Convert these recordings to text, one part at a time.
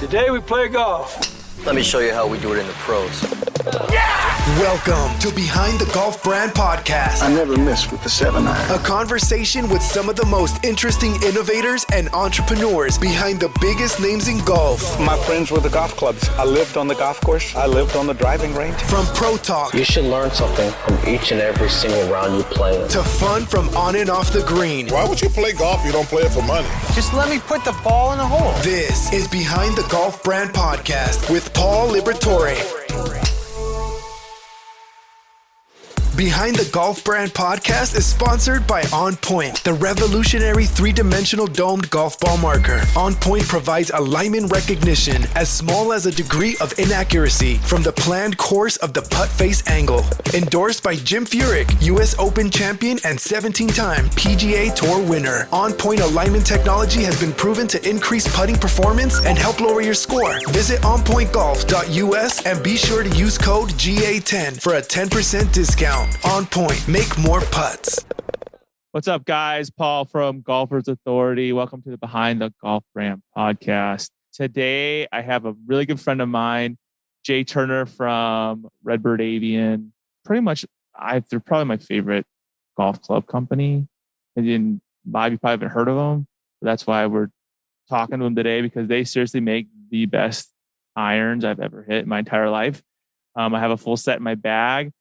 Today we play golf. Let me show you how we do it in the pros. Welcome to Behind the Golf Brand Podcast. I never miss with the 7-iron. A conversation with some of the most interesting innovators and entrepreneurs behind the biggest names in golf. My friends were the golf clubs. I lived on the golf course. I lived on the driving range. From pro talk You should learn something from each and every single round you play in. to fun from on and off the green. Why would you play golf if you don't play it for money? Just let me put the ball in the hole. This is Behind the Golf Brand Podcast with Paul Liberatore. Behind the Golf Brand Podcast is sponsored by On Point, the revolutionary three-dimensional domed golf ball marker. On Point provides alignment recognition as small as a degree of inaccuracy from the planned course of the putt face angle. Endorsed by Jim Furyk, U.S. Open champion and 17-time PGA Tour winner. On Point alignment technology has been proven to increase putting performance and help lower your score. Visit onpointgolf.us and be sure to use code GA10 for a 10% discount. On Point, make more putts. What's up, guys? Paul from Golfers Authority. Welcome to the Behind the Golf Brand Podcast. Today, I have a really good friend of mine, Jay Turner from Redbird Avian. Pretty much, they're probably my favorite golf club company. You probably haven't heard of them. But that's why we're talking to them today, because they seriously make the best irons I've ever hit in my entire life. I have a full set in my bag.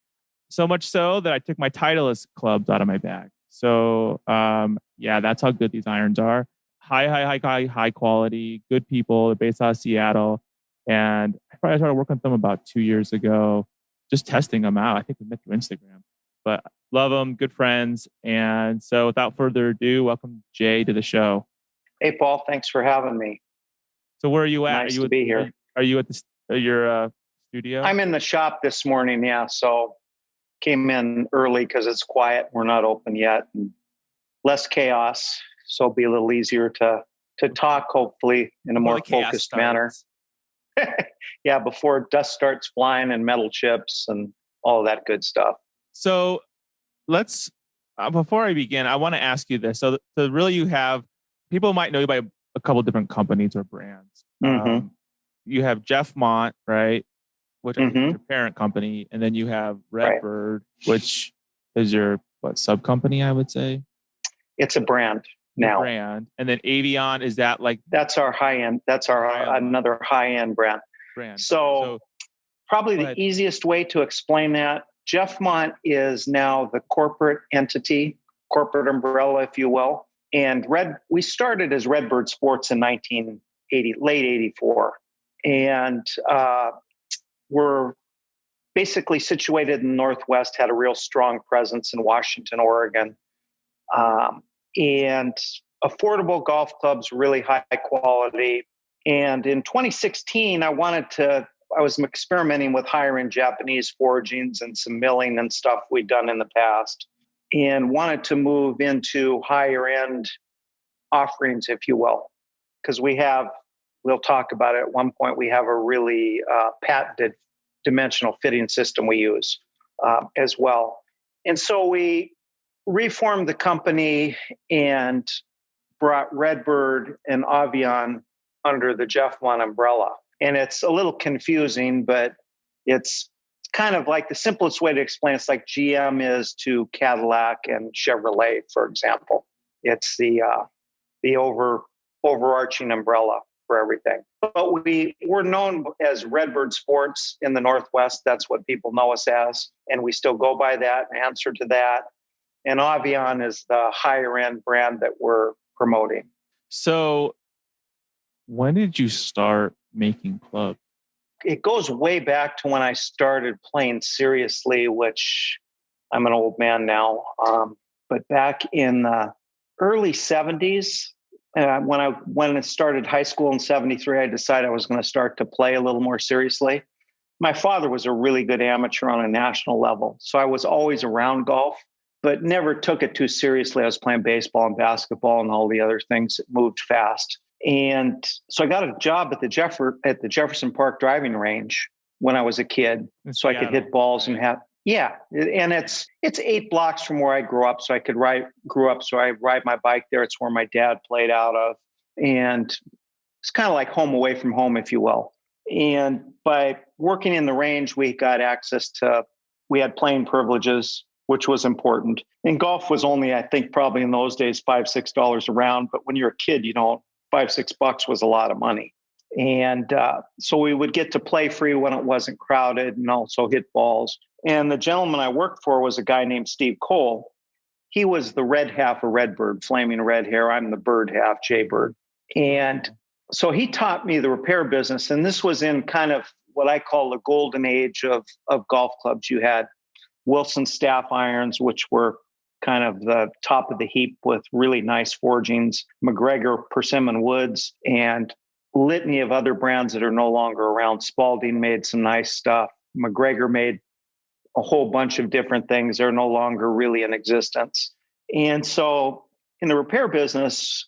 So much so that I took my Titleist clubs out of my bag. So, that's how good these irons are. High quality, good people. They're based out of Seattle. And I probably started working with them about 2 years ago, just testing them out. I think we met through Instagram. But love them, good friends. And so without further ado, welcome Jay to the show. Hey, Paul, thanks for having me. So where are you at? Nice to be here. Are you at your studio? I'm in the shop this morning, yeah. So came in early because it's quiet. We're not open yet. And less chaos. So it'll be a little easier to talk, hopefully, in a more focused manner. Yeah, before dust starts flying and metal chips and all that good stuff. So let's, before I begin, I want to ask you this. So really you have, people might know you by a couple of different companies or brands. Mm-hmm. You have Jeff Mont, right? Which is your parent company. And then you have Redbird, which is your sub company, I would say. It's a brand now. And then Avian, is that like? That's our high end. That's our another high end brand. So probably the easiest way to explain that, Jeff Mont is now the corporate entity, corporate umbrella, if you will. And we started as Redbird Sports in 1980, late 84. And we're basically situated in the Northwest, had a real strong presence in Washington, Oregon. And affordable golf clubs, really high quality. And in 2016, I was experimenting with higher end Japanese forgings and some milling and stuff we'd done in the past, and wanted to move into higher end offerings, if you will. Because we'll talk about it at one point, we have a really patented dimensional fitting system we use as well. And so we reformed the company and brought Redbird and Avian under the Jeff Mont umbrella. And it's a little confusing, but it's kind of like the simplest way to explain it's like GM is to Cadillac and Chevrolet, for example. It's the overarching umbrella for everything. But we're known as Redbird Sports in the Northwest. That's what people know us as. And we still go by that and answer to that. And Avian is the higher end brand that we're promoting. So when did you start making clubs? It goes way back to when I started playing seriously, which I'm an old man now. But back in the early 70s, when I started high school in 73, I decided I was going to start to play a little more seriously. My father was a really good amateur on a national level. So I was always around golf, but never took it too seriously. I was playing baseball and basketball and all the other things that moved fast. And so I got a job at the Jefferson Park driving range when I was a kid. So I could hit balls and and it's 8 blocks from where I grew up. So I ride my bike there. It's where my dad played out of. And it's kind of like home away from home, if you will. And by working in the range, we got we had playing privileges, which was important. And golf was only, I think, probably in those days, $5, $6 a round. But when you're a kid, $5, $6 was a lot of money. And so we would get to play free when it wasn't crowded and also hit balls. And the gentleman I worked for was a guy named Steve Cole. He was the red half of Redbird, flaming red hair. I'm the bird half, Jaybird. And so he taught me the repair business. And this was in kind of what I call the golden age of golf clubs. You had Wilson staff irons, which were kind of the top of the heap with really nice forgings, McGregor persimmon woods, and litany of other brands that are no longer around. Spalding made some nice stuff. McGregor made a whole bunch of different things. They're no longer really in existence. And so in the repair business,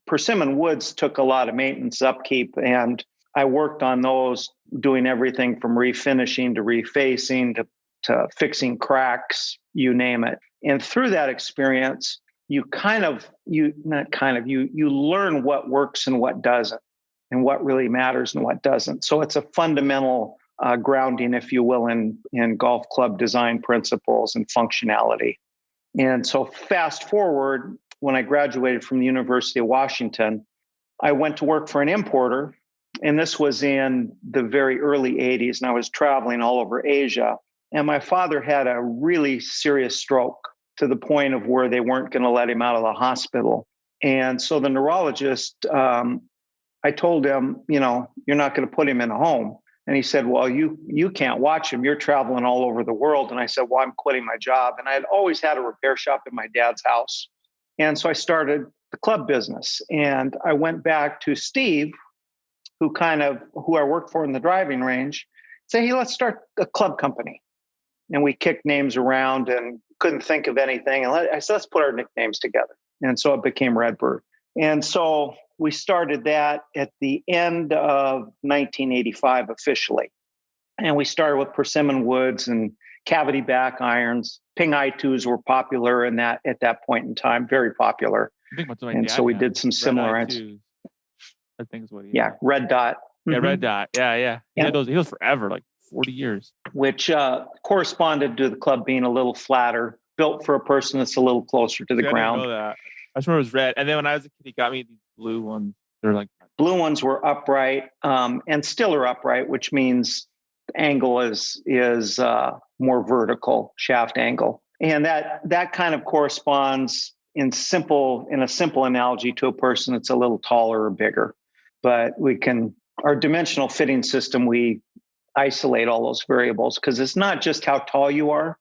persimmon woods took a lot of maintenance upkeep, and I worked on those, doing everything from refinishing to refacing to fixing cracks, you name it. And through that experience, you learn what works and what doesn't, and what really matters and what doesn't. So it's a fundamental grounding, if you will, in golf club design principles and functionality. And so fast forward, when I graduated from the University of Washington, I went to work for an importer. And this was in the very early 80s. And I was traveling all over Asia. And my father had a really serious stroke to the point of where they weren't going to let him out of the hospital. And so the neurologist, I told him, you're not going to put him in a home. And he said, well, you can't watch him. You're traveling all over the world. And I said, well, I'm quitting my job. And I had always had a repair shop in my dad's house. And so I started the club business. And I went back to Steve, who I worked for in the driving range, say, hey, let's start a club company. And we kicked names around and couldn't think of anything. And I said, let's put our nicknames together. And so it became Redbird. And so we started that at the end of 1985 officially. And we started with persimmon woods and cavity back irons. Ping I2s were popular at that point in time, very popular. I think that's what and so we did some similar irons. I think is what he had. Red Dot. Yeah, Red Dot. Yeah. He had those forever, like 40 years. Which corresponded to the club being a little flatter, built for a person that's a little closer to the ground. I didn't know that. I just remember it was red. And then when I was a kid, he got me these blue ones. They're like blue ones were upright and still are upright, which means the angle is more vertical, shaft angle. And that kind of corresponds in a simple analogy to a person that's a little taller or bigger. But our dimensional fitting system, we isolate all those variables because it's not just how tall you are,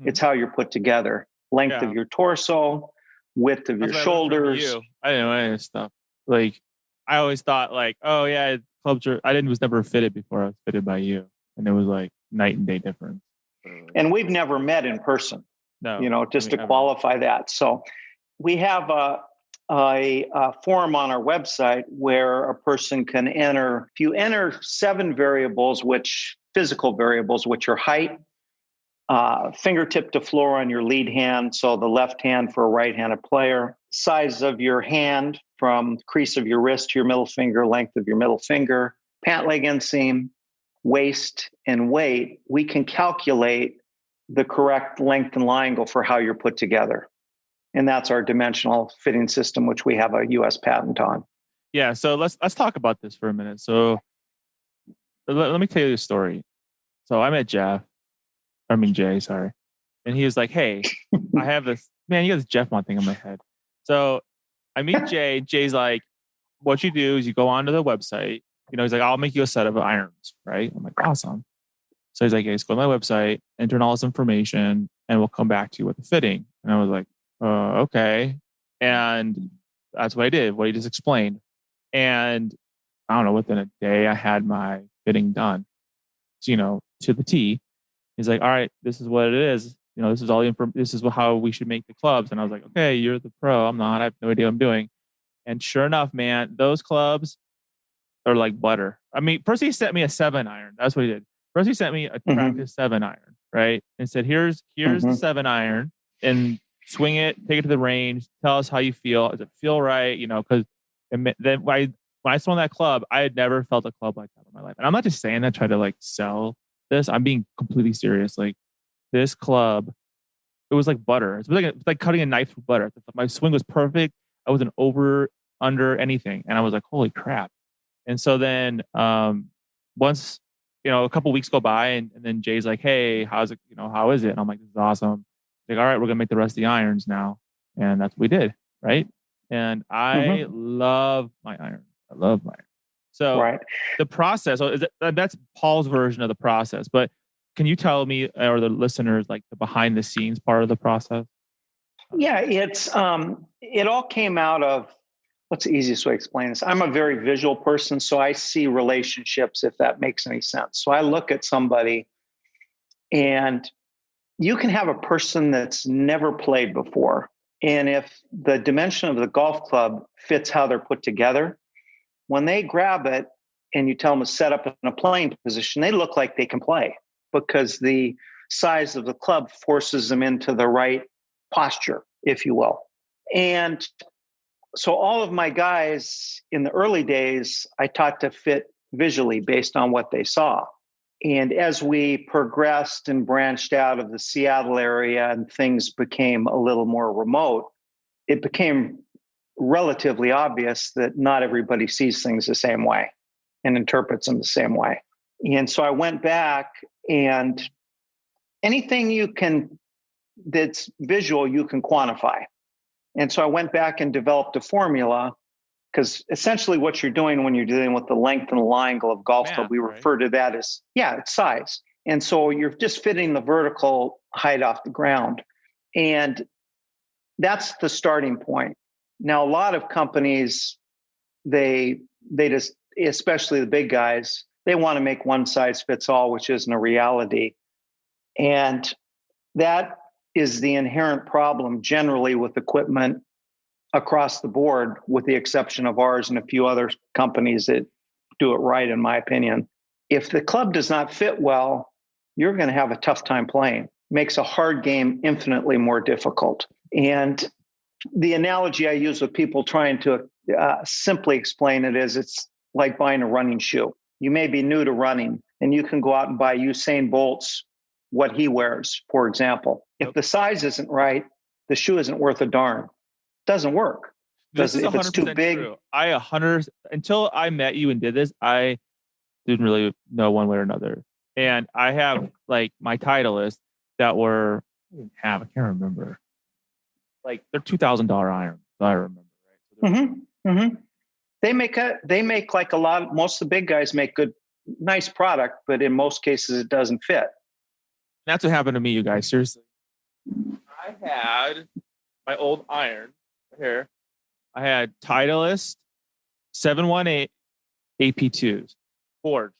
it's how you're put together. Length of your torso, width of your shoulders. I didn't know any of this stuff. Like, I always thought like, oh yeah, clubs are, was never fitted before I was fitted by you. And it was like night and day difference. And we've never met in person, just to qualify that. So we have a form on our website where a person can enter. If you enter 7 variables, physical variables, which are height, fingertip to floor on your lead hand, so the left hand for a right-handed player, size of your hand from crease of your wrist to your middle finger, length of your middle finger, pant leg inseam, waist, and weight, we can calculate the correct length and lie angle for how you're put together. And that's our dimensional fitting system, which we have a U.S. patent on. Yeah, so let's talk about this for a minute. So let me tell you a story. So I met Jay, sorry. And he was like, hey, I have this, man, you got this Jeff Mont thing in my head. So I meet Jay. Jay's like, what you do is you go onto the website. He's like, I'll make you a set of irons, right? I'm like, awesome. So he's like, hey, let's go to my website, enter in all this information, and we'll come back to you with the fitting. And I was like, okay. And that's what I did, what he just explained. And I don't know, within a day, I had my fitting done, to the T. He's like, all right, this is what it is. This is all this is how we should make the clubs. And I was like, okay, you're the pro. I'm not. I have no idea what I'm doing. And sure enough, man, those clubs are like butter. I mean, first he sent me a 7-iron. That's what he did. First he sent me a practice 7-iron, right? And said, here's the 7-iron, and swing it, take it to the range, tell us how you feel. Does it feel right? Because then when when I swung that club, I had never felt a club like that in my life. And I'm not just saying that, try to like sell this. I'm being completely serious. Like this club, it was like butter. It's like cutting a knife through butter. My swing was perfect. I wasn't over, under anything. And I was like, holy crap. And so then once, a couple weeks go by and then Jay's like, hey, how's it? How is it? And I'm like, this is awesome. He's like, all right, we're going to make the rest of the irons now. And that's what we did. Right. And I love my irons. I love my irons. So the process, that's Paul's version of the process. But can you tell me or the listeners like the behind the scenes part of the process? Yeah, it's it all came out of, what's the easiest way to explain this? I'm a very visual person, so I see relationships, if that makes any sense. So I look at somebody and you can have a person that's never played before. And if the dimension of the golf club fits how they're put together, when they grab it and you tell them to set up in a playing position, they look like they can play because the size of the club forces them into the right posture, if you will. And so all of my guys in the early days, I taught to fit visually based on what they saw. And as we progressed and branched out of the Seattle area and things became a little more remote, it became relatively obvious that not everybody sees things the same way and interprets them the same way. And so I went back, and anything that's visual, you can quantify. And so I went back and developed a formula, because essentially what you're doing when you're dealing with the length and the lie angle of golf club, we refer to that as, it's size. And so you're just fitting the vertical height off the ground. And that's the starting point. Now, a lot of companies, they just, especially the big guys, they want to make one size fits all, which isn't a reality. And that is the inherent problem generally with equipment across the board, with the exception of ours and a few other companies that do it right, in my opinion. If the club does not fit well, you're going to have a tough time playing. It makes a hard game infinitely more difficult. And the analogy I use with people trying to simply explain it is, it's like buying a running shoe. You may be new to running, and you can go out and buy Usain Bolt's what he wears, for example. If the size isn't right, the shoe isn't worth a darn. Doesn't work. This is if it's too big. True. Until I met you and did this, I didn't really know one way or another. And I have like my Titleist that were, I can't remember. Like they're $2,000 irons. I remember, right? They make like most of the big guys make nice product, but in most cases it doesn't fit. That's what happened to me, you guys. Seriously. I had my old iron here. I had Titleist 718 AP2s, forged.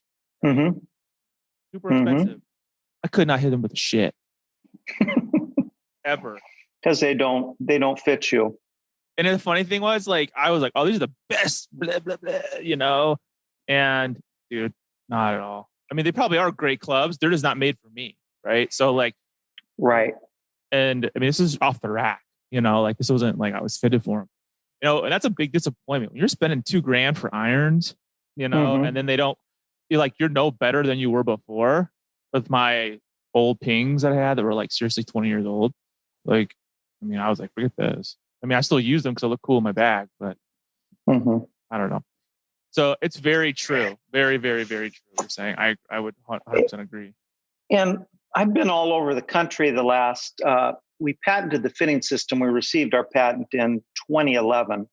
Super expensive. I could not hit them with shit. Ever. Because they don't fit you. And the funny thing was, like, I was like, oh, these are the best, blah, blah, blah, And dude, not at all. I mean, they probably are great clubs. They're just not made for me. Right. So like, right. And I mean, this is off the rack, like this wasn't like I was fitted for them, and that's a big disappointment when you're spending $2,000 for irons, and then you're no better than you were before. With my old pings that I had that were like seriously 20 years old. Like, I mean, I was like, forget this. I mean, I still use them because they look cool in my bag, but I don't know. So it's very true. Very, very, very true. What you're saying. I would 100% agree. And I've been all over the country the last, we patented the fitting system. We received our patent in 2011.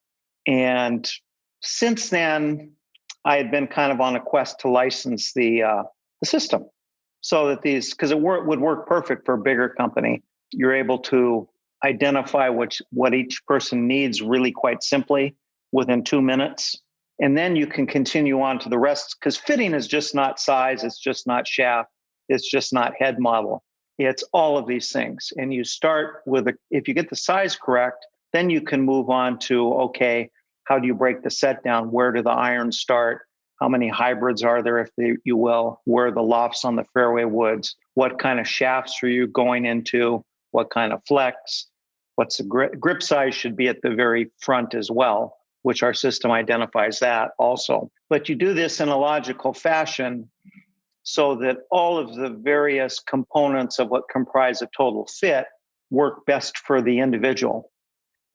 And since then, I had been kind of on a quest to license the system so that because it would work perfect for a bigger company. You're able to identify what each person needs really quite simply within 2 minutes. And then you can continue on to the rest, because fitting is just not size. It's just not shaft. It's just not head model. It's all of these things. And you start with, if you get the size correct, then you can move on to, okay, how do you break the set down? Where do the irons start? How many hybrids are there, if you will? Where are the lofts on the fairway woods? What kind of shafts are you going into? What kind of flex? What's the grip size should be at the very front as well. which our system identifies that also. But you do this in a logical fashion so that all of the various components of what comprise a total fit work best for the individual.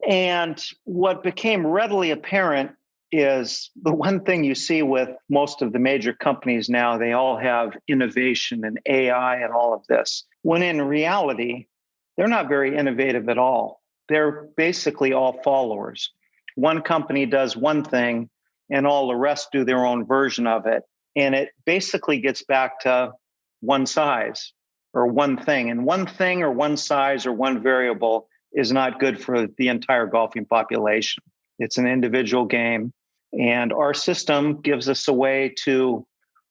And what became readily apparent is the one thing you see with most of the major companies now, they all have innovation and AI and all of this, when in reality, they're not very innovative at all. They're basically all followers. One company does one thing and all the rest do their own version of it. And it basically gets back to one size or one thing. And one thing or one size or one variable is not good for the entire golfing population. It's an individual game. And our system gives us a way to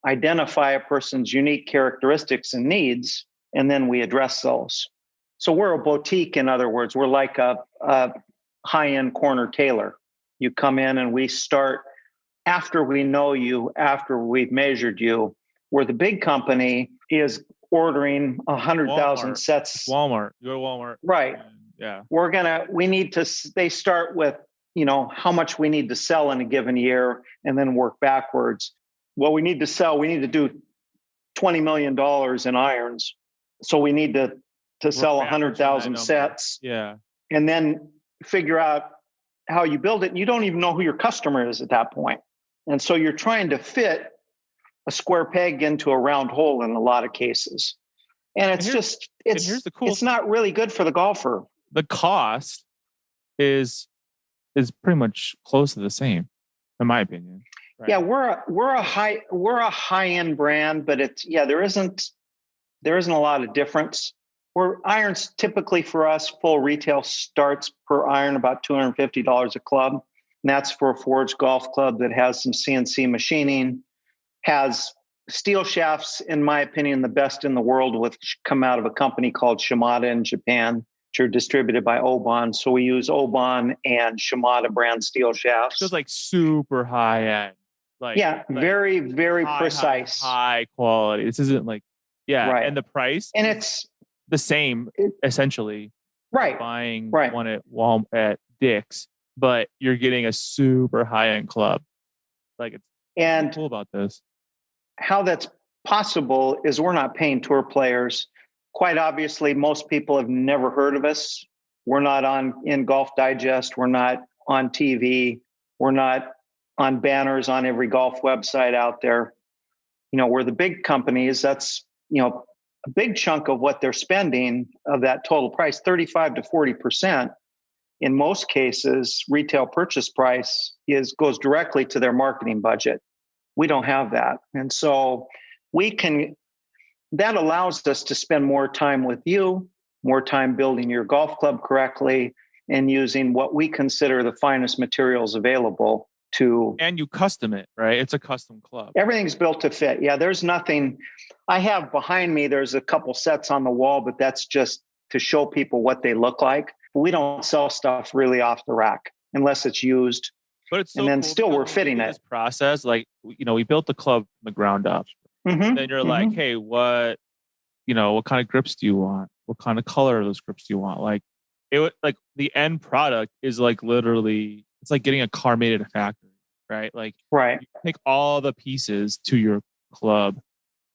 identify a person's unique characteristics and needs, and then we address those. So we're a boutique, in other words. We're like a high-end corner tailor. You come in and we start after we know you, after we've measured you, where the big company is ordering 100,000 sets. Walmart. You're Walmart. Right. Yeah. They start with, how much we need to sell in a given year and then work backwards. What we need to sell, we need to do $20 million in irons. So we need to sell 100,000 sets. Yeah. And then figure out how you build it. And you don't even know who your customer is at that point. And so you're trying to fit a square peg into a round hole in a lot of cases. And it's not really good for the golfer. The cost is pretty much close to the same, in my opinion. Right? Yeah, we're a high-end brand, but there isn't a lot of difference. Irons typically for us, full retail starts per iron about $250 a club. And that's for a forged golf club that has some CNC machining, has steel shafts, in my opinion, the best in the world, which come out of a company called Shimada in Japan, which are distributed by Oban. So we use Oban and Shimada brand steel shafts. So it's like super high end. Very, very precise. High quality. This isn't like, right. And the price? And it's the same, essentially. Right. Buying one at Walmart, at Dick's, but you're getting a super high end club. What's cool about this? How that's possible is we're not paying tour players. Quite obviously, most people have never heard of us. We're not in Golf Digest. We're not on TV. We're not on banners on every golf website out there. We're the big companies. That's, a big chunk of what they're spending of that total price, 35 to 40%. In most cases, retail purchase price goes directly to their marketing budget. We don't have that. And so that allows us to spend more time with you, more time building your golf club correctly, and using what we consider the finest materials available to. And you custom it, right? It's a custom club. Everything's built to fit. Yeah, there's nothing. I have behind me, there's a couple sets on the wall, but that's just to show people what they look like. We don't sell stuff really off the rack unless it's used. But it's so and then cool still we're fitting it. This process, we built the club from the ground up. Mm-hmm. Then you're like, hey, what kind of grips do you want? What kind of color of those grips do you want? The end product is literally, it's like getting a car made at a factory, right? Right. You take all the pieces to your club,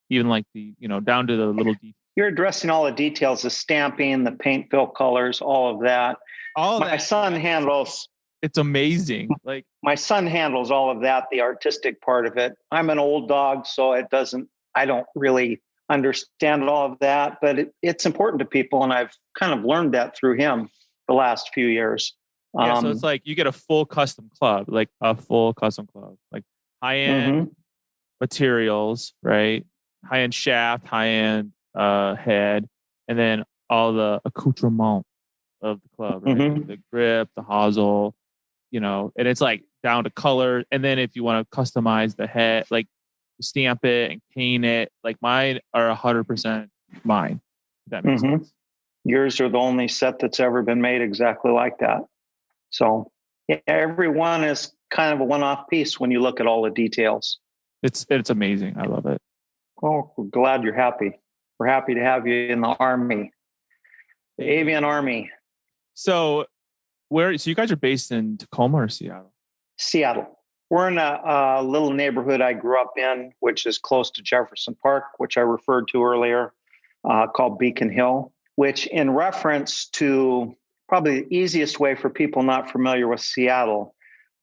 even down to the little details. You're addressing all the details, the stamping, the paint fill colors, all of that. My son handles. It's amazing. My son handles all of that, the artistic part of it. I'm an old dog, so I don't really understand all of that, but it's important to people. And I've kind of learned that through him the last few years. So it's you get a full custom club, high-end materials, right? High-end shaft, high-end head, and then all the accoutrement of the club, right? The grip, the hosel, and it's down to color. And then if you want to customize the head, stamp it and paint it, mine are 100% mine. If that makes sense. Yours are the only set that's ever been made exactly like that. So everyone is kind of a one-off piece when you look at all the details. It's amazing. I love it. Well, we're glad you're happy. We're happy to have you in the Army, the Avian Army. So you guys are based in Tacoma or Seattle? Seattle. We're in a little neighborhood I grew up in, which is close to Jefferson Park, which I referred to earlier, called Beacon Hill, which in reference to probably the easiest way for people not familiar with Seattle,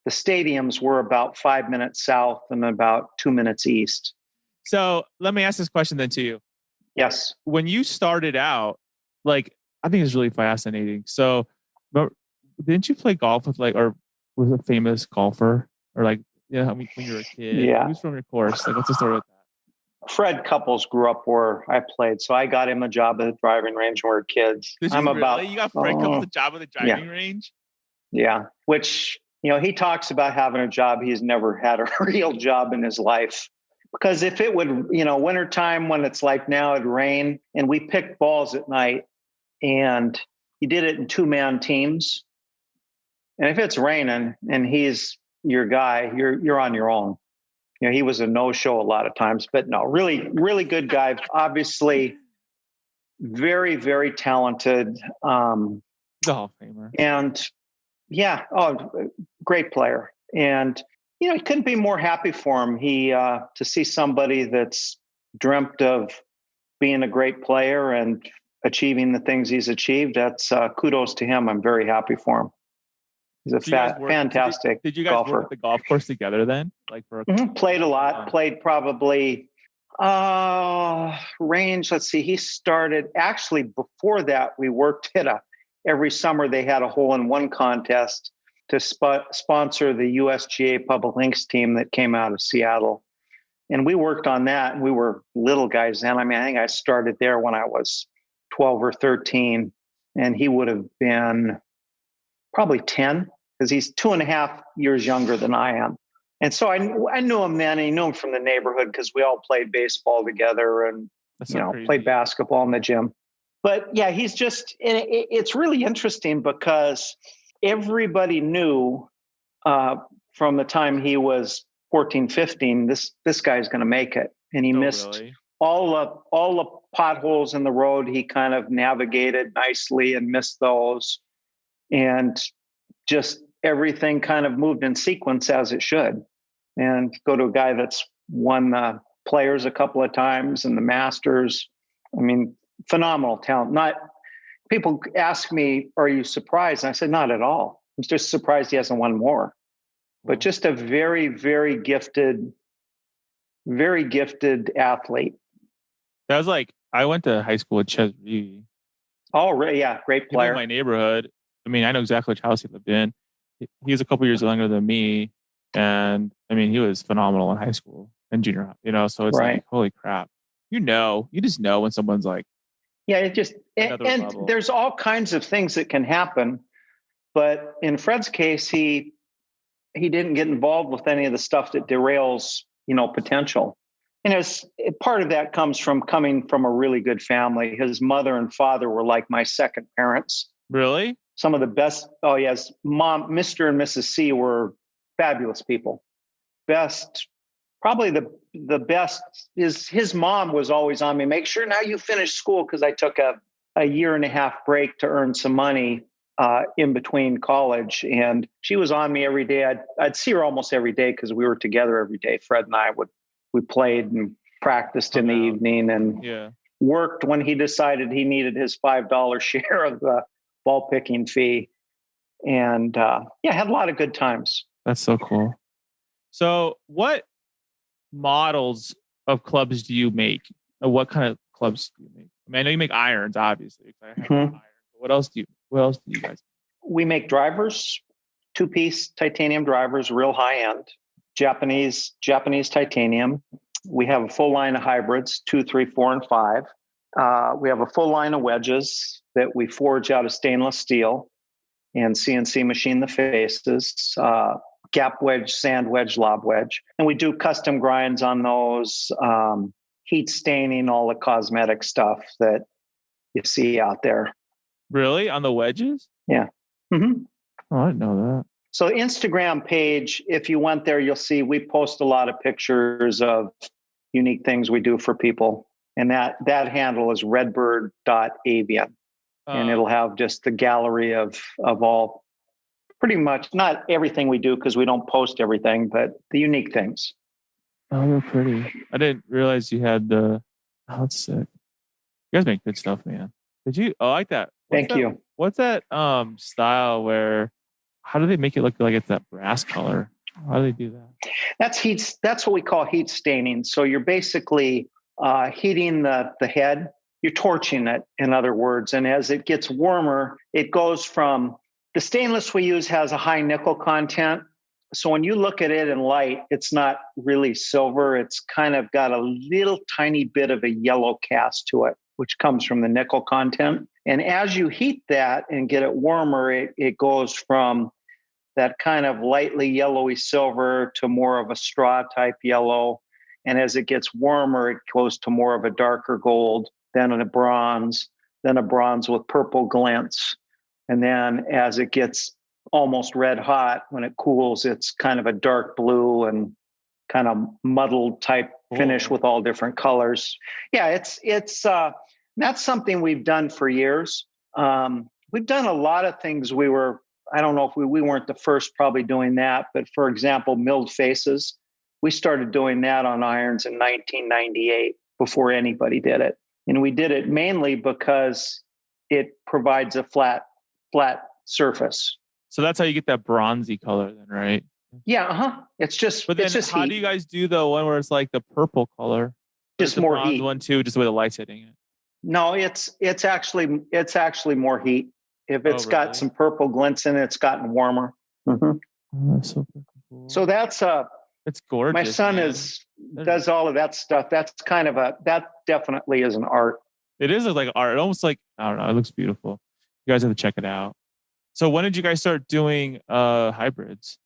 the stadiums were about 5 minutes south and about 2 minutes east. So let me ask this question then to you. Yes. When you started out, like, I think it's really fascinating. So didn't you play golf with or with a famous golfer? Or when you were a kid? Yeah. Who's from your course? Like, what's the story with that? Fred Couples grew up where I played, so I got him a job at the driving range when we were kids. Did you really? You got Fred Couples a job at the driving range? Yeah, which, he talks about having a job. He's never had a real job in his life. Because if it would, wintertime when it's like now, it'd rain, and we picked balls at night, and he did it in 2-man teams. And if it's raining and he's your guy, you're on your own. He was a no-show a lot of times, but no, really, really good guy. Obviously, very, very talented. Hall of Famer. And great player. And, he couldn't be more happy for him. To see somebody that's dreamt of being a great player and achieving the things he's achieved, that's kudos to him. I'm very happy for him. He's a fantastic Did you guys golfer. work at the golf course together then? Played a lot. Played probably range. Let's see. He started actually before that. We worked every summer. They had a hole-in-one contest to sponsor the USGA Public Links team that came out of Seattle, and we worked on that. And we were little guys then. I think I started there when I was 12 or 13, and he would have been probably 10, because he's 2.5 years younger than I am. And so I knew him then, and he knew him from the neighborhood because we all played baseball together and, played basketball in the gym. But yeah, he's just, it's really interesting because everybody knew from the time he was 14, 15, this guy's going to make it. And he missed all the potholes in the road. He kind of navigated nicely and missed those. And just everything kind of moved in sequence as it should. And go to a guy that's won the Players a couple of times and the Masters. I mean, phenomenal talent. People ask me, are you surprised? And I said, not at all. I'm just surprised he hasn't won more. But just a very, very gifted athlete. That was I went to high school at Ches Reed. Oh, really? Yeah, great player. In my neighborhood. I mean, I know exactly which house he lived in. He was a couple years younger than me. And I mean, he was phenomenal in high school and junior high, so it's like, holy crap. You just know when someone's and there's all kinds of things that can happen. But in Fred's case, he didn't get involved with any of the stuff that derails, potential. And part of that comes from coming from a really good family. His mother and father were like my second parents. Really? Some of the best. Oh, yes. Mom, Mr. and Mrs. C were fabulous people. Probably the best is his mom was always on me. Make sure now you finish school, because I took a 1.5-year break to earn some money in between college. And she was on me every day. I'd see her almost every day because we were together every day. Fred and I we played and practiced in the evening and worked when he decided he needed his $5 share of the ball picking fee. And had a lot of good times. That's so cool. So what models of clubs do you make? Or what kind of clubs do you make? I mean, I know you make irons, obviously. I have irons. What else do you guys make? We make drivers, 2-piece titanium drivers, real high end, Japanese titanium. We have a full line of hybrids, 2, 3, 4, and 5. We have a full line of wedges that we forge out of stainless steel and CNC machine the faces, gap wedge, sand wedge, lob wedge. And we do custom grinds on those, heat staining, all the cosmetic stuff that you see out there. Really? On the wedges? Yeah. Mm-hmm. Oh, I didn't know that. So Instagram page, if you went there, you'll see we post a lot of pictures of unique things we do for people. And that handle is Redbird.Avian. And it'll have just the gallery of all Pretty much, not everything we do because we don't post everything, but the unique things. Oh, they're pretty. I didn't realize you had the. Oh, that's sick. You guys make good stuff, man. Did you? Oh, I like that. Thank you. What's that style where? How do they make it look like it's that brass color? How do they do that? That's heat. That's what we call heat staining. So you're basically heating the head. You're torching it, in other words. And as it gets warmer, it goes from the stainless we use has a high nickel content. So when you look at it in light, it's not really silver. It's kind of got a little tiny bit of a yellow cast to it, which comes from the nickel content. And as you heat that and get it warmer, it goes from that kind of lightly yellowy silver to more of a straw type yellow. And as it gets warmer, it goes to more of a darker gold, then a bronze with purple glints. And then as it gets almost red hot, when it cools, it's kind of a dark blue and kind of muddled type finish with all different colors. Yeah, it's that's something we've done for years. We've done a lot of things. I don't know if we weren't the first probably doing that, but for example, milled faces, we started doing that on irons in 1998 before anybody did it. And we did it mainly because it provides a flat surface. So that's how you get that bronzy color then, right? Yeah, It's just But then it's just how heat. do you guys do the one where it's like the purple color? Just the more bronze heat. one too, just the way the light's hitting it. No, it's actually more heat. If it's really? got some purple glints in it, it's gotten warmer. Mm-hmm. Oh, that's so cool. So that's it's gorgeous. my son man. does all of that stuff. That's kind of that definitely is an art. It is like art. It almost like, I don't know. It looks beautiful. You guys have to check it out. So when did you guys start doing hybrids?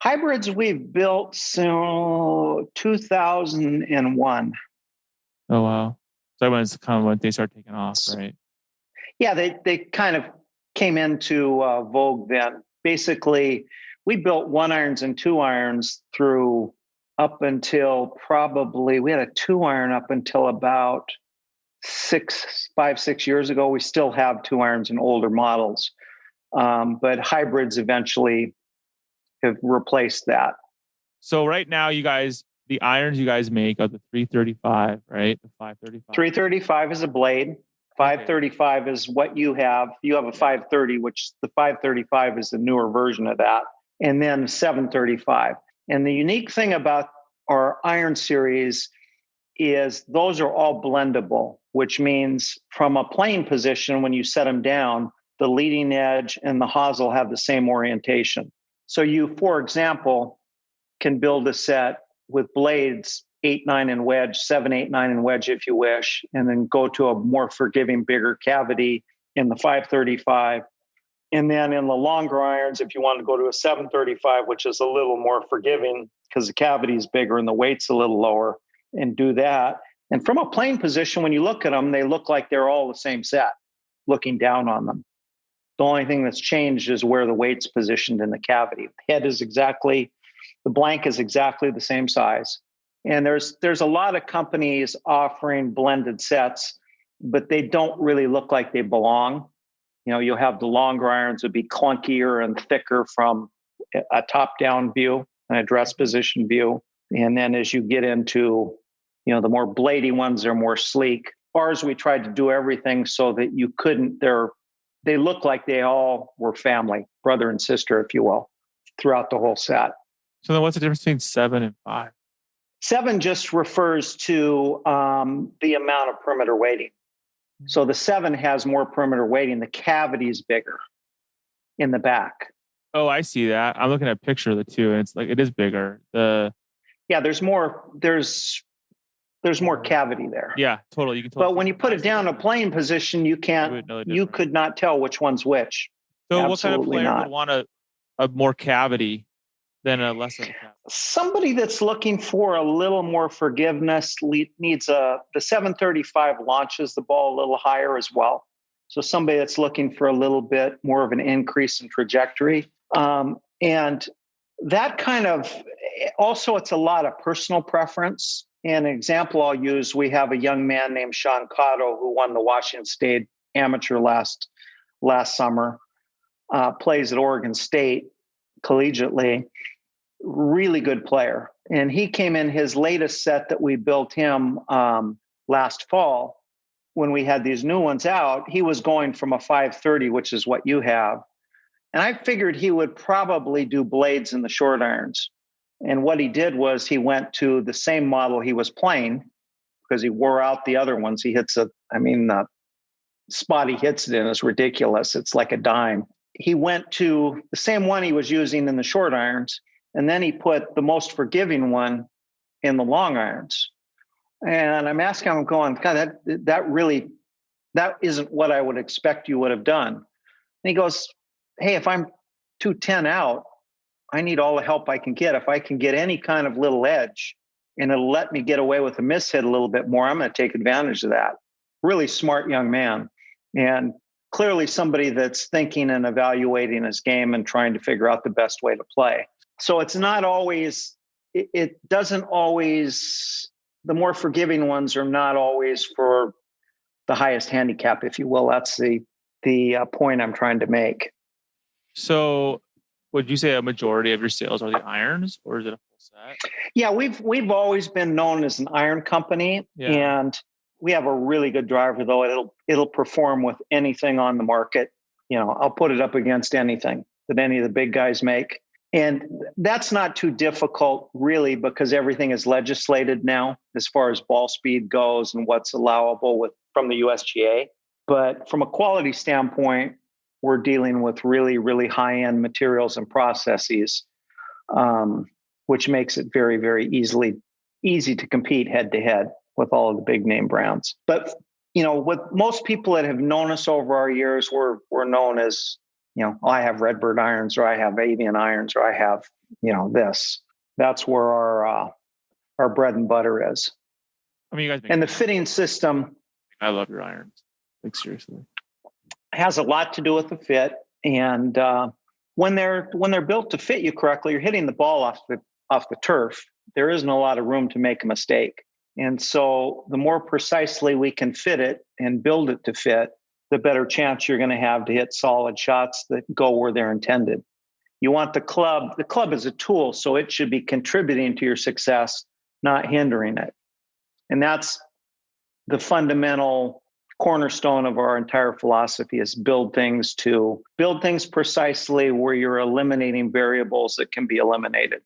Hybrids we've built since 2001. Oh, wow. So when it's kind of when they start taking off, right? Yeah, they kind of came into vogue then. Basically, we built 1-irons and 2-irons through up until probably, we had a 2-iron up until about 5-6 years ago. We still have 2-irons in older models. But hybrids eventually have replaced that. So right now, you guys, the irons you guys make are the 335, right? The 535. 335 is a blade. 535 is what you have. You have a 530, which the 535 is the newer version of that. And then 735. And the unique thing about our iron series is those are all blendable, which means from a plane position, when you set them down, the leading edge and the hosel have the same orientation. So you, for example, can build a set with blades 8, 9, and wedge, 7, 8, 9, and wedge if you wish, and then go to a more forgiving, bigger cavity in the 535. And then in the longer irons, if you want to go to a 735, which is a little more forgiving because the cavity is bigger and the weight's a little lower, and do that. And from a plane position, when you look at them, they look like they're all the same set, looking down on them. The only thing that's changed is where the weight's positioned in the cavity. The head is the blank is exactly the same size. And there's a lot of companies offering blended sets, but they don't really look like they belong. You know, you'll have the longer irons would be clunkier and thicker from a top-down view, an address position view. And then as you get into, you know, the more bladey ones, they're more sleek. Ours, we tried to do everything so that you couldn't, they look like they all were family, brother and sister, if you will, throughout the whole set. So then what's the difference between 7 and 5? 7 just refers to the amount of perimeter weighting. So the 7 has more perimeter weighting. The cavity is bigger in the back. Oh, I see that. I'm looking at a picture of the two, and it's like it is bigger. There's more cavity there. Yeah, totally. You can totally. But when you put it down in a plane position, you could not tell which one's which. So Absolutely what kind of player not. would want a more cavity than a less of a cavity? Somebody that's looking for a little more forgiveness needs the 735 launches the ball a little higher as well. So somebody that's looking for a little bit more of an increase in trajectory. And that kind of, also it's a lot of personal preference. And an example I'll use, we have a young man named Sean Cotto who won the Washington State Amateur last summer. plays at Oregon State collegiately. Really good player. And he came in his latest set that we built him last fall. When we had these new ones out, he was going from a 530, which is what you have. And I figured he would probably do blades in the short irons. And what he did was he went to the same model he was playing because he wore out the other ones. He hits the spot he hits it in is ridiculous. It's like a dime. He went to the same one he was using in the short irons, and then he put the most forgiving one in the long irons. And I'm asking him, going, God, that isn't what I would expect you would have done. And he goes, hey, if I'm 210 out, I need all the help I can get. If I can get any kind of little edge and it'll let me get away with a mishit a little bit more, I'm going to take advantage of that. Really smart young man. And clearly somebody that's thinking and evaluating his game and trying to figure out the best way to play. So it's not always, it doesn't always, the more forgiving ones are not always for the highest handicap, if you will. That's the point I'm trying to make. So would you say a majority of your sales are the irons, or is it a full set? Yeah, we've always been known as an iron company, and we have a really good driver, though. It'll perform with anything on the market. I'll put it up against anything that any of the big guys make. And that's not too difficult, really, because everything is legislated now as far as ball speed goes and what's allowable from the USGA. But from a quality standpoint, we're dealing with really, really high-end materials and processes, which makes it very, very easy to compete head-to-head with all of the big name brands. But, what most people that have known us over our years, we're known as, I have Redbird irons, or I have Avian irons, or I have, this. That's where our bread and butter is. I mean, you guys and the fitting system. I love your irons. Like, seriously. Has a lot to do with the fit. And when they're built to fit you correctly, you're hitting the ball off the turf. There isn't a lot of room to make a mistake. And so the more precisely we can fit it and build it to fit, the better chance you're going to have to hit solid shots that go where they're intended. You want the club is a tool, so it should be contributing to your success, not hindering it. And that's the fundamental cornerstone of our entire philosophy, is build things precisely where you're eliminating variables that can be eliminated.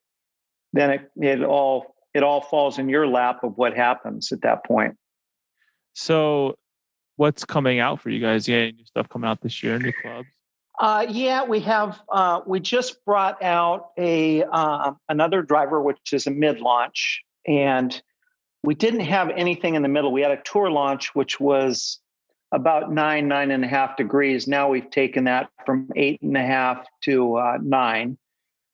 Then it all falls in your lap of what happens at that point. So what's coming out for you guys? You got any new stuff coming out this year, new clubs? Yeah, we have. We just brought out another driver, which is a mid-launch, and we didn't have anything in the middle. We had a tour launch, which was about 9.5 degrees. Now we've taken that from 8.5 to 9.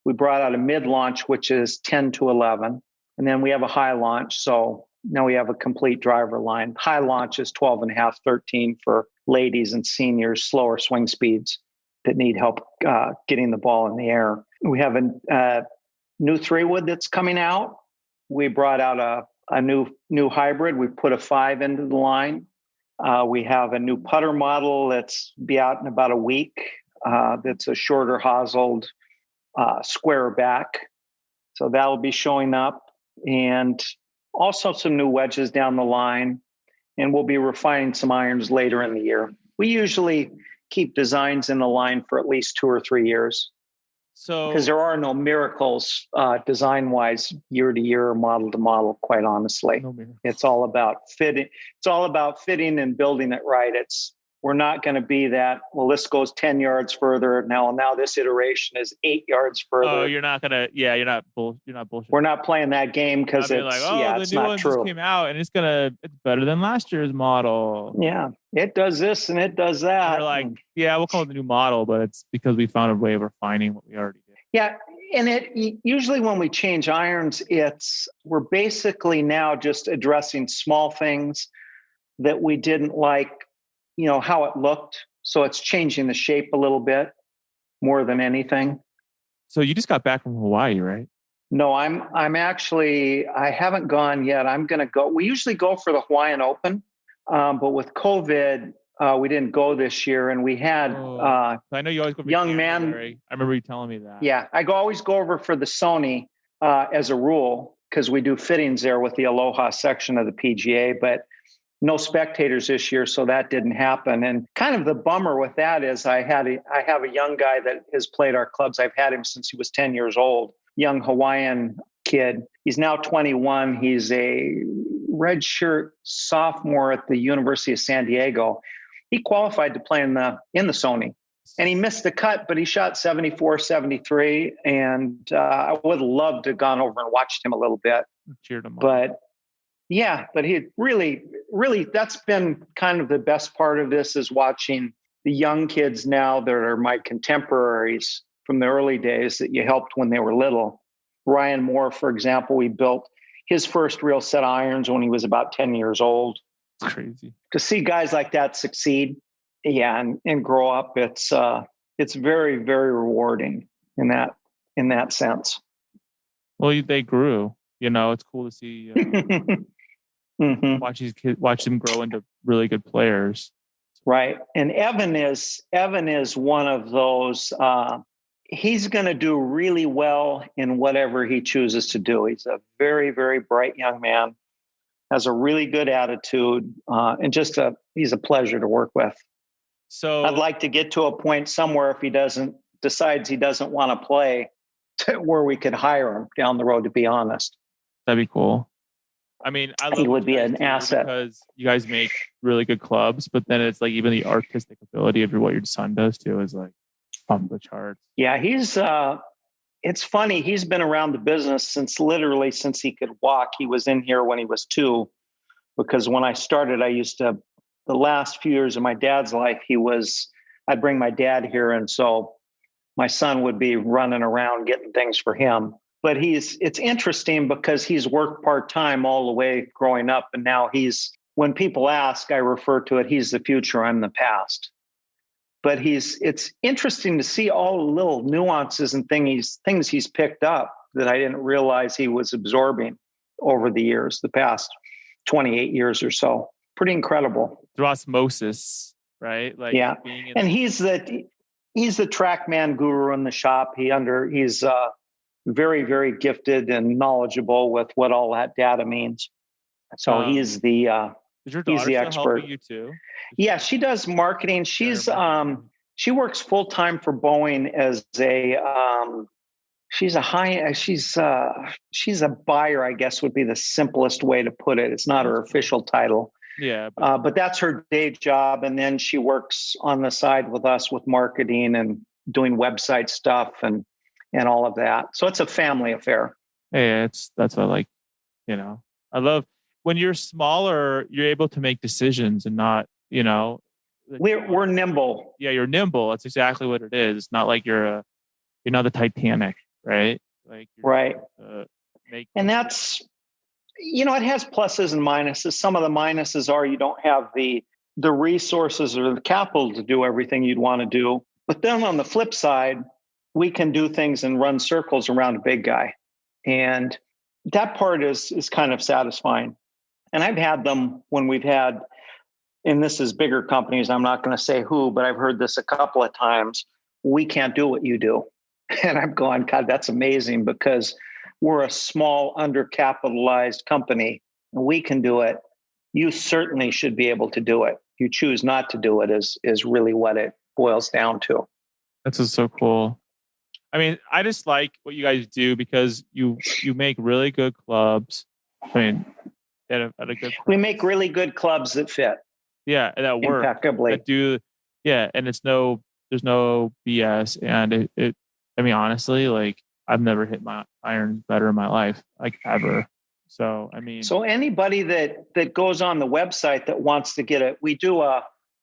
We brought out a mid-launch, which is 10 to 11. And then we have a high launch. So now we have a complete driver line. High launch is 12.5, 13 for ladies and seniors, slower swing speeds that need help getting the ball in the air. We have a new 3-wood that's coming out. We brought out a new hybrid. We put a 5 into the line. We have a new putter model that's be out in about a week. That's a shorter hoselled square back. So that'll be showing up. And also some new wedges down the line. And we'll be refining some irons later in the year. We usually keep designs in the line for at least 2 or 3 years. So, because there are no miracles design-wise, year to year, model to model. Quite honestly, it's all about fitting. It's all about fitting and building it right. We're not going to be that. Well, this goes 10 yards further now. This iteration is 8 yards further. Oh, you're not gonna. Yeah, you're not bullshit. We're not playing that game because it's the it's new not one true. Just came out and it's better than last year's model. Yeah, it does this and it does that. And we're like, yeah, we'll call it the new model, but it's because we found a way of refining what we already did. Yeah, and usually when we change irons, we're basically now just addressing small things that we didn't like, how it looked. So it's changing the shape a little bit more than anything. So you just got back from Hawaii, right? No, I'm actually, I haven't gone yet. I'm going to go. We usually go for the Hawaiian Open, but with COVID, We didn't go this year, and we had I know you always go for young January. man. I remember you telling me that. Yeah, always go over for the Sony as a rule because we do fittings there with the Aloha section of the PGA, but no spectators this year, so that didn't happen. And kind of the bummer with that is I have a young guy that has played our clubs. I've had him since he was 10 years old, young Hawaiian kid. He's now 21. He's a redshirt sophomore at the University of San Diego. He qualified to play in the Sony. And he missed the cut, but he shot 74, 73. And I would love to have gone over and watched him a little bit. Cheered him on. But yeah, but he really, that's been kind of the best part of this is watching the young kids now that are my contemporaries from the early days that you helped when they were little. Ryan Moore, for example, we built his first real set of irons when he was about 10 years old. It's crazy. To see guys like that succeed, and grow up, it's very, very rewarding in that sense. Well, they grew. It's cool to see. Watch these kids, watch them grow into really good players. Right, and Evan is one of those. He's going to do really well in whatever he chooses to do. He's a very, very bright young man, has a really good attitude, and he's a pleasure to work with. So I'd like to get to a point somewhere if he decides he doesn't want to play, where we could hire him down the road. To be honest, that'd be cool. I mean, he would be an asset because you guys make really good clubs, but then it's like even the artistic ability of what your son does too is like off the charts. Yeah, he's. It's funny. He's been around the business since he could walk. He was in here when he was 2, because when I started, the last few years of my dad's life, I'd bring my dad here. And so my son would be running around getting things for him. But it's interesting because he's worked part-time all the way growing up. And now when people ask, I refer to it, he's the future, I'm the past. But it's interesting to see all the little nuances and things he's picked up that I didn't realize he was absorbing over the years, the past 28 years or so. Pretty incredible. Through osmosis, right? Like, yeah. And he's the TrackMan guru in the shop. He's very, very gifted and knowledgeable with what all that data means. So he's the is your daughter he's the still expert. Helping you too? Yeah, she does marketing. She works full time for Boeing as she's a buyer, I guess would be the simplest way to put it. It's not her official title. Yeah. But that's her day job. And then she works on the side with us with marketing and doing website stuff and all of that. So it's a family affair. Hey, that's what I love when you're smaller, you're able to make decisions and not, we're nimble. Yeah. You're nimble. That's exactly what it is. It's not like you're not the Titanic, right? Like, right. And that's, it has pluses and minuses. Some of the minuses are you don't have the resources or the capital to do everything you'd want to do. But then on the flip side, we can do things and run circles around a big guy. And that part is kind of satisfying. And I've had them when we've had, and this is bigger companies, I'm not going to say who, but I've heard this a couple of times. We can't do what you do. And I'm going, God, that's amazing, because we're a small, undercapitalized company and we can do it. You certainly should be able to do it. You choose not to do it is really what it boils down to. That's just so cool. I mean, I just like what you guys do because you make really good clubs. I mean, at a good price. We make really good clubs that fit. Yeah, and that work impeccably. And there's no BS. And it I mean, honestly, like, I've never hit my irons better in my life, like, ever. So, I mean, so anybody that goes on the website that wants to get it, we do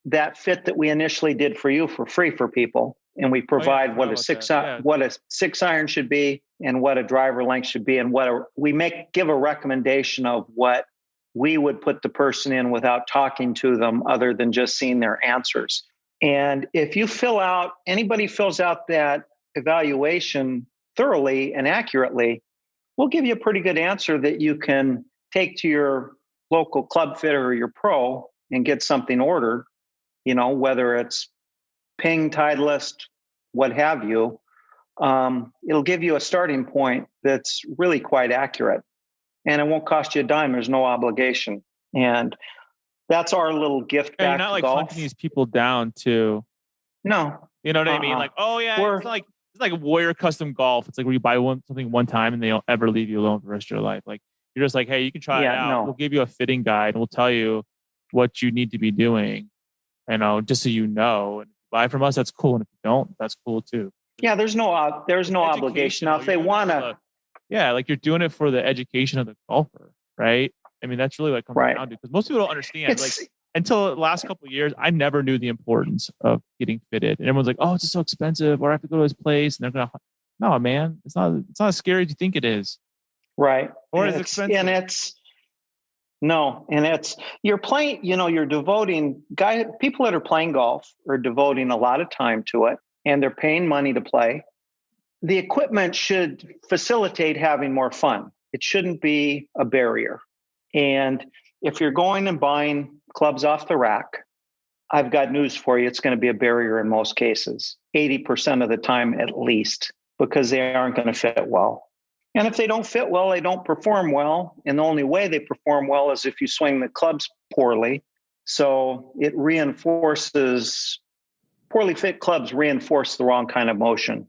that fit that we initially did for you for free for people. And we provide what a 6 iron should be and what a driver length should be. And give a recommendation of what we would put the person in without talking to them other than just seeing their answers. And if anybody fills out that evaluation thoroughly and accurately, we'll give you a pretty good answer that you can take to your local club fitter or your pro and get something ordered. whether it's Ping, Titleist, what have you. It'll give you a starting point that's really quite accurate, and it won't cost you a dime. There's no obligation. And that's our little gift back you're not to like golf. hunting these people down to, No. you know what I mean? Like, oh yeah, it's like Warrior Custom Golf. It's like where you buy something one time and they don't ever leave you alone for the rest of your life. Like you're just like, hey, you can try it out. No. We'll give you a fitting guide and we'll tell you what you need to be doing, just so you know. And if you buy from us, that's cool. And if you don't, that's cool too. Yeah, there's no obligation. Now, if they want to, like you're doing it for the education of the golfer, right? I mean, that's really what it comes down to, because most people don't understand. Until the last couple of years, I never knew the importance of getting fitted. And everyone's like, "Oh, it's just so expensive," or "I have to go to this place." And they're gonna, no, man, it's not as scary as you think it is. Right. Or it's expensive. You're playing. You're devoting people that are playing golf are devoting a lot of time to it, and they're paying money to play. The equipment should facilitate having more fun. It shouldn't be a barrier. And if you're going and buying clubs off the rack, I've got news for you. It's going to be a barrier in most cases, 80% of the time at least, because they aren't going to fit well. And if they don't fit well, they don't perform well. And the only way they perform well is if you swing the clubs poorly. So it reinforces, poorly fit clubs reinforce the wrong kind of motion,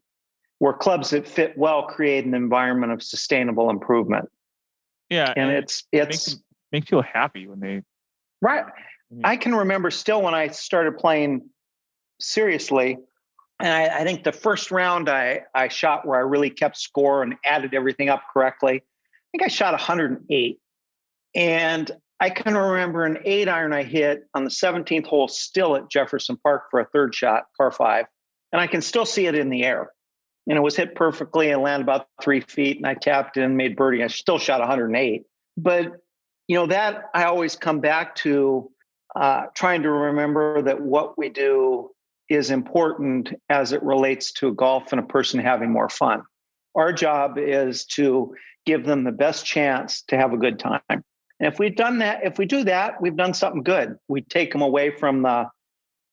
where clubs that fit well create an environment of sustainable improvement. Yeah. And it's makes people happy when they. Right. I can remember still when I started playing seriously, and I think the first round I shot where I really kept score and added everything up correctly, I think I shot 108. And I can remember an 8-iron I hit on the 17th hole still at Jefferson Park for a third shot, par 5. And I can still see it in the air. And it was hit perfectly and landed about 3 feet. And I tapped in, made birdie. I still shot 108. But, that I always come back to trying to remember that what we do is important as it relates to golf and a person having more fun. Our job is to give them the best chance to have a good time. And if we do that, we've done something good. We take them away from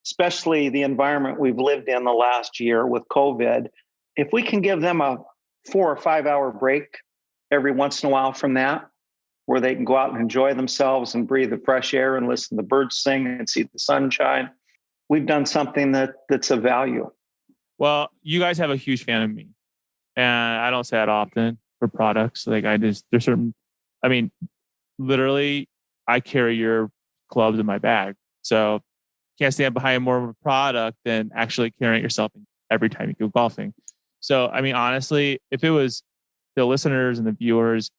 especially the environment we've lived in the last year with COVID. If we can give them a 4 or 5 hour break every once in a while from that, where they can go out and enjoy themselves and breathe the fresh air and listen to the birds sing and see the sunshine, we've done something that's of value. Well, you guys have a huge fan of me, and I don't say that often for products. Like literally I carry your clubs in my bag. So can't stand behind more of a product than actually carrying it yourself every time you go golfing. So, honestly, if it was the listeners and the viewers,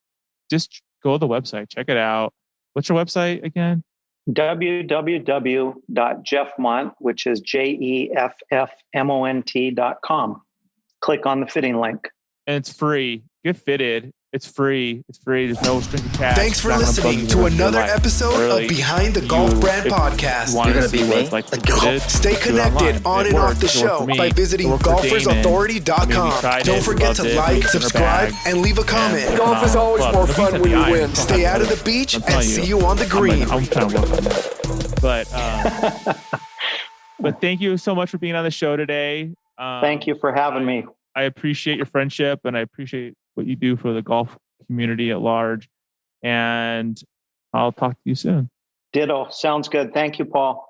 just go to the website, check it out. What's your website again? www.jeffmont, which is JEFFMONT.com. Click on the fitting link. And it's free. Get fitted. It's free. There's no string attached. Thanks for listening to another episode of Behind the Golf Brand Podcast. You're going to be me? Stay connected on and off the show by visiting golfersauthority.com. Don't forget to like, subscribe, and leave a comment. Golf is always more fun when you win. Stay out of the beach and see you on the green. I'm trying to work on that. But thank you so much for being on the show today. Thank you for having me. I appreciate your friendship, and I appreciate what you do for the golf community at large. And I'll talk to you soon. Ditto. Sounds good. Thank you, Paul.